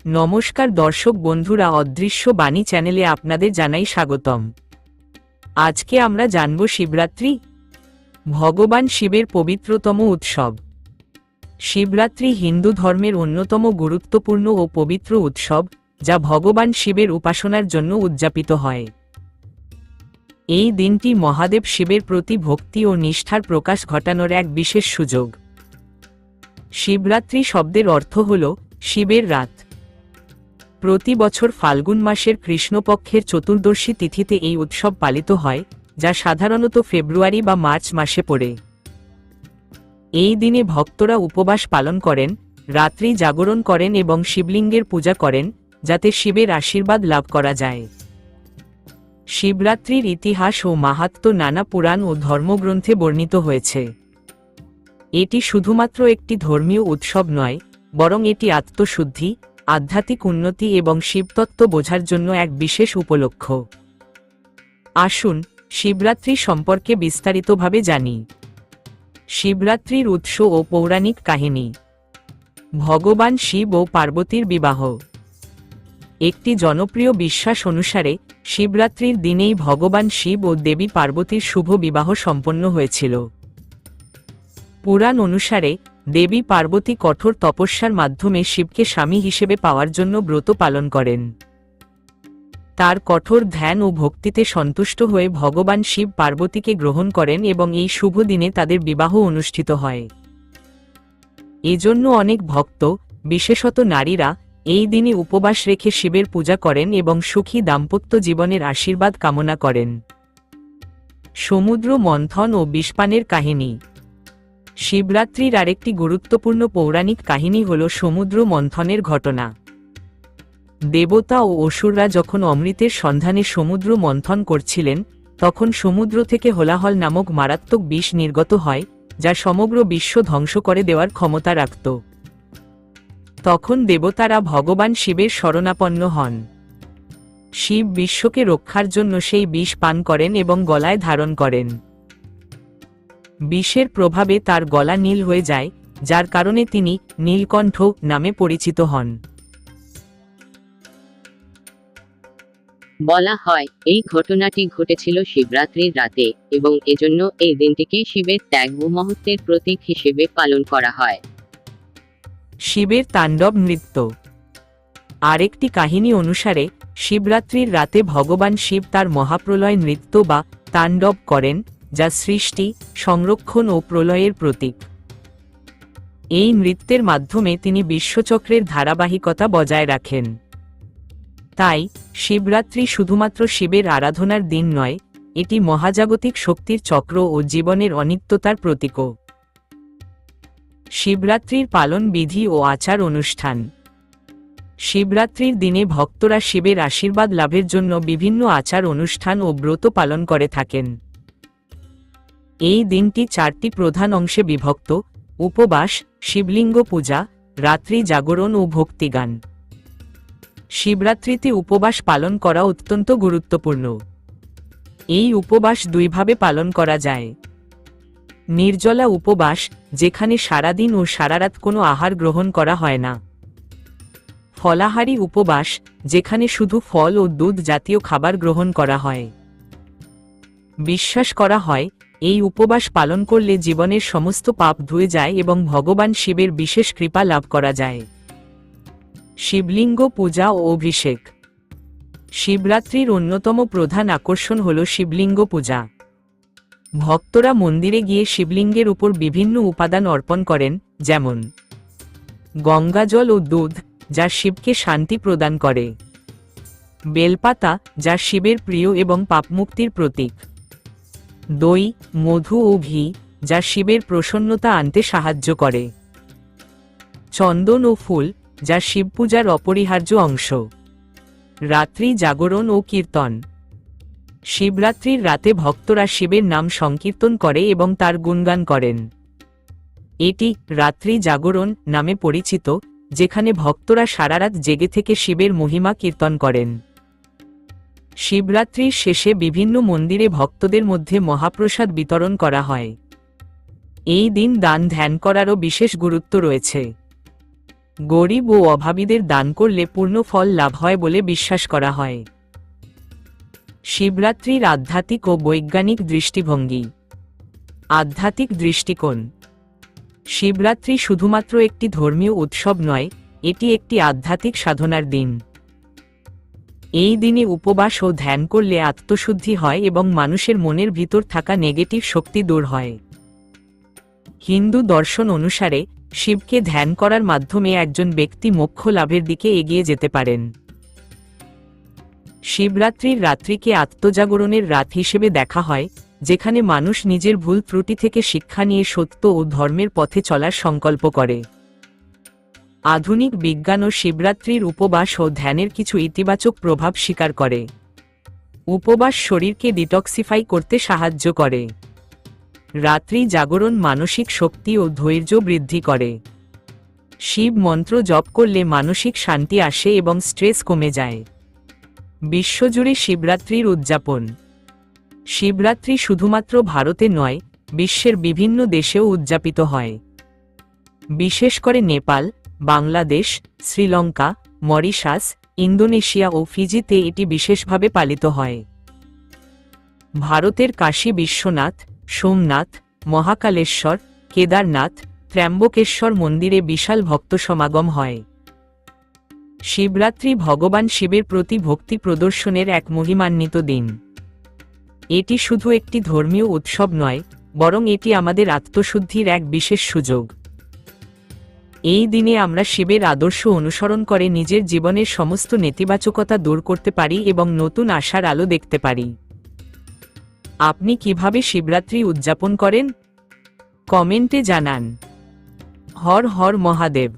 নমস্কার দর্শক বন্ধুরা, অদৃশ্য বাণী চ্যানেলে আপনাদের জানাই স্বাগতম। আজকে আমরা জানব শিবরাত্রি, ভগবান শিবের পবিত্রতম উৎসব। শিবরাত্রি হিন্দু ধর্মের অন্যতম গুরুত্বপূর্ণ ও পবিত্র উৎসব, যা ভগবান শিবের উপাসনার জন্য উদযাপিত হয়। এই দিনটি মহাদেব শিবের প্রতি ভক্তি ও নিষ্ঠার প্রকাশ ঘটানোর এক বিশেষ সুযোগ। শিবরাত্রি শব্দের অর্থ হল শিবের রাত। প্রতি বছর ফাল্গুন মাসের কৃষ্ণপক্ষের চতুর্দশী তিথিতে এই উৎসব পালিত হয়, যা সাধারণত ফেব্রুয়ারি বা মার্চ মাসে পড়ে। এই দিনে ভক্তরা উপবাস পালন করেন, রাত্রি জাগরণ করেন এবং শিবলিঙ্গের পূজা করেন, যাতে শিবের আশীর্বাদ লাভ করা যায়। শিবরাত্রির ইতিহাস ও মাহাত্ম্য নানা পুরাণ ও ধর্মগ্রন্থে বর্ণিত হয়েছে। এটি শুধুমাত্র একটি ধর্মীয় উৎসব নয়, বরং এটি আত্মশুদ্ধি, আধ্যাত্মিক উন্নতি এবং শিবতত্ত্ব বোঝার জন্য এক বিশেষ উপলক্ষ। আসুন শিবরাত্রি সম্পর্কে বিস্তারিতভাবে জানি। শিবরাত্রির উৎস ও পৌরাণিক কাহিনী। ভগবান শিব ও পার্বতীর বিবাহ। একটি জনপ্রিয় বিশ্বাস অনুসারে শিবরাত্রির দিনেই ভগবান শিব ও দেবী পার্বতীর শুভ বিবাহ সম্পন্ন হয়েছিল। পুরাণ অনুসারে দেবী পার্বতী কঠোর তপস্যার মাধ্যমে শিবকে স্বামী হিসেবে পাওয়ার জন্য ব্রত পালন করেন। তার কঠোর ধ্যান ও ভক্তিতে সন্তুষ্ট হয়ে ভগবান শিব পার্বতীকে গ্রহণ করেন এবং এই শুভ দিনে তাদের বিবাহ অনুষ্ঠিত হয়। এজন্য অনেক ভক্ত, বিশেষত নারীরা, এই দিনে উপবাস রেখে শিবের পূজা করেন এবং সুখী দাম্পত্য জীবনের আশীর্বাদ কামনা করেন। সমুদ্র মন্থন ও বিষপানের কাহিনী। শিবরাত্রির আরেকটি গুরুত্বপূর্ণ পৌরাণিক কাহিনী হল সমুদ্র মন্থনের ঘটনা। দেবতা ও অসুররা যখন অমৃতের সন্ধানে সমুদ্র মন্থন করছিলেন, তখন সমুদ্র থেকে হোলাহল নামক মারাত্মক বিষ নির্গত হয়, যা সমগ্র বিশ্ব ধ্বংস করে দেওয়ার ক্ষমতা রাখত। তখন দেবতারা ভগবান শিবের শরণাপন্ন হন। শিব বিশ্বকে রক্ষার জন্য সেই বিষ পান করেন এবং গলায় ধারণ করেন। বিষের প্রভাবে তার গলা নীল হয়ে যায়, যার কারণে তিনি নীলকণ্ঠ নামে পরিচিত হন। বলা হয় এই ঘটনাটি ঘটেছিল শিবরাত্রির রাতে এবং এজন্য এই দিনটিকে শিবের ত্যাগ ও মহত্বের প্রতীক হিসেবে পালন করা হয়। শিবের তাণ্ডব নৃত্য। আরেকটি কাহিনী অনুসারে শিবরাত্রির রাতে ভগবান শিব তার মহাপ্রলয় নৃত্য বা তাণ্ডব করেন, যা সৃষ্টি, সংরক্ষণ ও প্রলয়ের প্রতীক। এই নৃত্যের মাধ্যমে তিনি বিশ্বচক্রের ধারাবাহিকতা বজায় রাখেন। তাই শিবরাত্রি শুধুমাত্র শিবের আরাধনার দিন নয়, এটি মহাজাগতিক শক্তির চক্র ও জীবনের অনিত্যতার প্রতীকও। শিবরাত্রির পালন বিধি ও আচার অনুষ্ঠান। শিবরাত্রির দিনে ভক্তরা শিবের আশীর্বাদ লাভের জন্য বিভিন্ন আচার অনুষ্ঠান ও ব্রত পালন করে থাকেন। এই দিনটি 4টি প্রধান অংশে বিভক্ত: উপবাস, শিবলিঙ্গ পূজা, রাত্রি জাগরণ ও ভক্তিগান। শিবরাত্রিতে উপবাস পালন করা অত্যন্ত গুরুত্বপূর্ণ। এই উপবাস দুইভাবে পালন করা যায়। নির্জলা উপবাস, যেখানে সারাদিন ও সারারাত কোনো আহার গ্রহণ করা হয় না। ফলাহারী উপবাস, যেখানে শুধু ফল ও দুধ জাতীয় খাবার গ্রহণ করা হয়। বিশ্বাস করা হয় এই উপবাস পালন করলে জীবনের সমস্ত পাপ ধুয়ে যায় এবং ভগবান শিবের বিশেষ কৃপা লাভ করা যায়। শিবলিঙ্গ পূজা ও অভিষেক। শিবরাত্রির অন্যতম প্রধান আকর্ষণ হল শিবলিঙ্গ পূজা। ভক্তরা মন্দিরে গিয়ে শিবলিঙ্গের উপর বিভিন্ন উপাদান অর্পণ করেন, যেমন গঙ্গাজল ও দুধ, যা শিবকে শান্তি প্রদান করে; বেলপাতা, যা শিবের প্রিয় এবং পাপমুক্তির প্রতীক; দই, মধু ও ঘি, যা শিবের প্রসন্নতা আনতে সাহায্য করে; চন্দন ও ফুল, যা শিবপূজার অপরিহার্য অংশ; রাত্রি জাগরণ ও কীর্তন। শিবরাত্রির রাতে ভক্তরা শিবের নাম সংকীর্তন করে এবং তার গুণগান করেন। এটি রাত্রি জাগরণ নামে পরিচিত, যেখানে ভক্তরা সারারাত জেগে থেকে শিবের মহিমা কীর্তন করেন। শিবরাত্রির শেষে বিভিন্ন মন্দিরে ভক্তদের মধ্যে মহাপ্রসাদ বিতরণ করা হয়। এই দিন দান ধ্যান করারও বিশেষ গুরুত্ব রয়েছে। গরিব ও অভাবীদের দান করলে পূর্ণ ফল লাভ হয় বলে বিশ্বাস করা হয়। শিবরাত্রির আধ্যাত্মিক ও বৈজ্ঞানিক দৃষ্টিভঙ্গি। আধ্যাত্মিক দৃষ্টিকোণ। শিবরাত্রি শুধুমাত্র একটি ধর্মীয় উৎসব নয়, এটি একটি আধ্যাত্মিক সাধনার দিন। এই দিনে উপবাস ও ধ্যান করলে আত্মশুদ্ধি হয় এবং মানুষের মনের ভিতর থাকা নেগেটিভ শক্তি দূর হয়। হিন্দু দর্শন অনুসারে শিবকে ধ্যান করার মাধ্যমে একজন ব্যক্তি মোক্ষ লাভের দিকে এগিয়ে যেতে পারেন। শিবরাত্রির রাত্রিকে আত্মজাগরণের রাত হিসেবে দেখা হয়, যেখানে মানুষ নিজের ভুল ত্রুটি থেকে শিক্ষা নিয়ে সত্য ও ধর্মের পথে চলার সংকল্প করে। আধুনিক বিজ্ঞানও শিবরাত্রির উপবাস ও ধ্যানের কিছু ইতিবাচক প্রভাব স্বীকার করে। উপবাস শরীরকে ডিটক্সিফাই করতে সাহায্য করে। রাত্রি জাগরণ মানসিক শক্তি ও ধৈর্য বৃদ্ধি করে। শিব মন্ত্র জপ করলে মানসিক শান্তি আসে এবং স্ট্রেস কমে যায়। বিশ্বজুড়ে শিবরাত্রির উদযাপন। শিবরাত্রি শুধুমাত্র ভারতে নয়, বিশ্বের বিভিন্ন দেশেও উদযাপিত হয়। বিশেষ করে নেপাল, বাংলাদেশ, শ্রীলঙ্কা, মরিশাস, ইন্দোনেশিয়া ও ফিজিতে এটি বিশেষভাবে পালিত হয়। ভারতের কাশী বিশ্বনাথ, সোমনাথ, মহাকালেশ্বর, কেদারনাথ, ত্র্যম্বকেশ্বর মন্দিরে বিশাল ভক্ত সমাগম হয়। শিবরাত্রি ভগবান শিবের প্রতি ভক্তি প্রদর্শনের এক মহিমান্বিত দিন। এটি শুধু একটি ধর্মীয় উৎসব নয়, বরং এটি আমাদের আত্মশুদ্ধির এক বিশেষ সুযোগ। এই দিনে আমরা শিবের আদর্শ অনুসরণ করে নিজের জীবনের সমস্ত নেতিবাচকতা দূর করতে পারি এবং নতুন আশার আলো দেখতে পারি। আপনি কিভাবে শিবরাত্রি উদযাপন করেন? কমেন্টে জানান। হর হর মহাদেব।